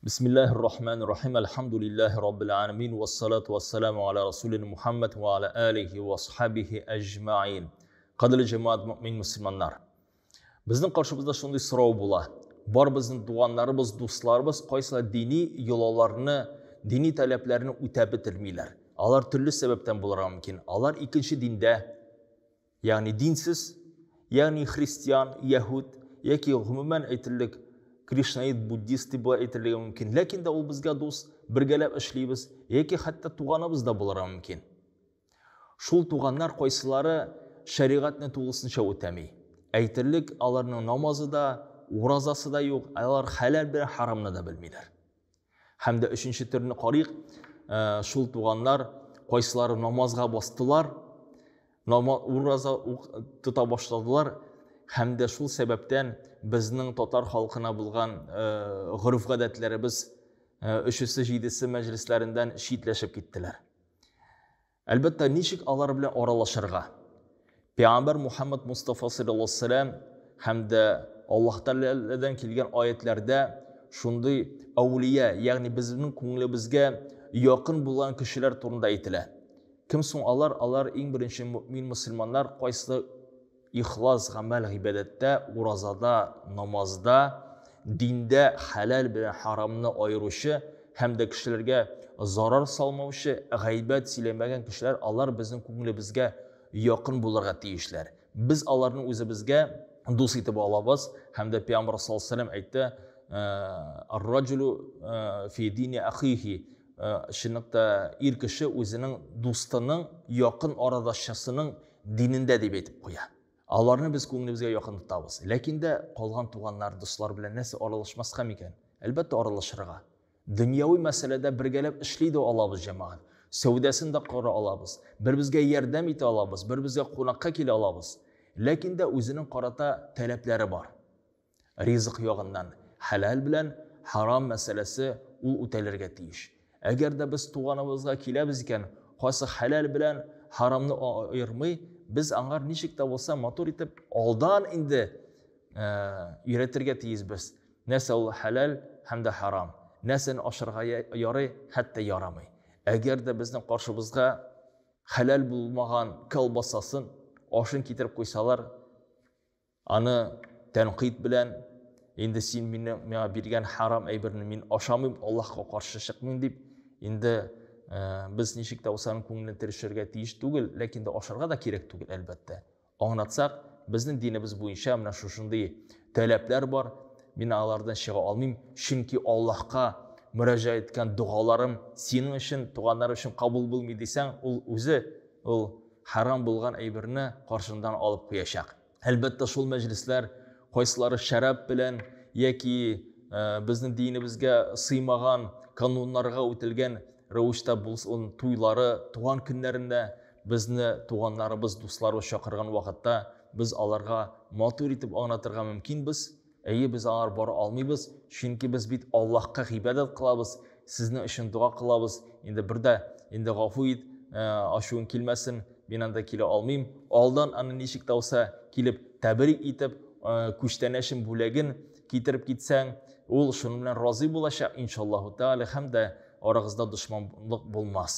Bismillahirrahmanirrahim. Elhamdülillahi Rabbil alamin. Vessalatu vesselamu ala Resulina Muhammed ve ala alihi ve ashabihi ecma'in. Qadrli cemaat mümin Müslümanlar. Bizning qarshimizda shunday so'rov bo'ladi. Bor bizning duanlarimiz, do'stlarimiz qaysilar diniy yo'llarni, diniy talablarni o'tab bitirmaylar. Ular turli sababdan bo'lar mumkin. Ular ikkinchi dinda, ya'ni dinsiz, ya'ni xristian, yahud yoki umuman aytillik Krishnaid, buddist deb aytilgan mumkin. Lekin de ul bizga do'st, birgalab ishlaymiz yoki hatto tug'animizda bo'lar mumkin. Shul tug'anlar qaysilari shariatni to'g'risincha o'tamay. Aytillik ularning namozida, ro'zasida yo'q, ular halal bilan haromni da bilmaylar. Hamda uchinchi turni qariq, shul tug'anlar qaysilari namozga bosdilar, ro'za tuta boshladilar. Hamda shul sababdan bizning totar xalqina bo'lgan urf-odatlarimiz 3-7 majlislaridan shitlashib ketdilar. Albatta nechik ular bilan oralashirga Payg'ambar Muhammad Mustafa sallallohu alayhi vasallam hamda Alloh taoladan kelgan oyatlarda shunday avliya, ya'ni bizning ko'nglimizga yaqin bo'lgan kishilar to'g'risida aytiladi. Kim so'ng ular? Ular eng birinchi mu'min musulmonlar qaysi ixlos, amal, ibodatda, ro'zada, namozda, dinda halal bilan haromni ayirishi hamda kishilarga zarar solmovchi, g'aybat silamagan kishilar, ular bizning ko'nglimizga yaqin bo'larga tegishlar. Biz ularni o'zimizga do'st etib olamiz. Hamda Payg'ambar sollallohu alayhi vasallam aytdi: "Ar-rajulu fi dini akhihi." Shunaqda kishi o'zining do'stining, yaqin oradashisining dinida deb aytib qo'yadi. Ularni biz ko'nglimizga yaqin tutamiz. Lekin de qolgan tug'anlar, do'stlar bilan nasıl aralashmasqa ekan? Albatta aralashirga. Dunyoviy masalada birgalab ishlaydi olamiz jamoat. Savdasini qora olamiz. Bir-bizga yordam eta olamiz, bir-bizga qo'noqqa kela olamiz. Lekin de o'zining qarata talablari bor. Rizq yog'idan halal bilan harom masalasi u o'talarga tegish. Agar da biz tug'animizga kelamiz ekan, qaysi halal bilan haromni ayirmay, biz angar nechikda bo'lsa motor etib oldan endi yuratirga tegiz biz. Nasa u halal hamda harom. Nasani oshirga yoray, hatto yoramay. Agar da bizning qarshimizga halal bo'lmagan kolbasasin oshin keltirib qo'ysalar, ani tanqid bilan endi sen menga bergan harom aybirni men oshamayim, Allohga qarshi chiqmayman deb endi biz nechikda o'sani ko'nglini tirishirga tegish tugul, lekin de oshirga da kerak tugul albatta. Anlatsak, bizning dinimiz bo'yicha mana shunday talablar bor. Men ulardan shiga olmayim, chunki Allohga murojaat etgan duolarim sening uchun, tug'anlar uchun qabul bo'lmaydi desang, o'zi harom bo'lgan aybirni qarshidan olib qo'yashaq. Albatta shul majlislar qaysilari sharaf bilan yoki bizning dinimizga siymagan qonunlarga o'tilgan ravishda bo'lsin to'ylari, tug'an kunlarida bizni tug'anlarimiz, do'stlarimiz chaqirgan vaqtda biz ularga motor etib anlatırga mumkinmiz. Biz ular bora olmaymiz, chunki biz bit Allohga ibodat qilamiz, sizning uchun duo qilamiz. Endi birda endi g'afu et, ashun kelmasin, men anda kela olmayim. Oldan ana nechikda bo'lsa kelib tabrik etib, kuchtanashim bo'lagin keltirib ketsang, ul shuni bilan rozi bo'lashaq inshaalloh taolo, hamda orag'izda dushmanlik bo'lmas.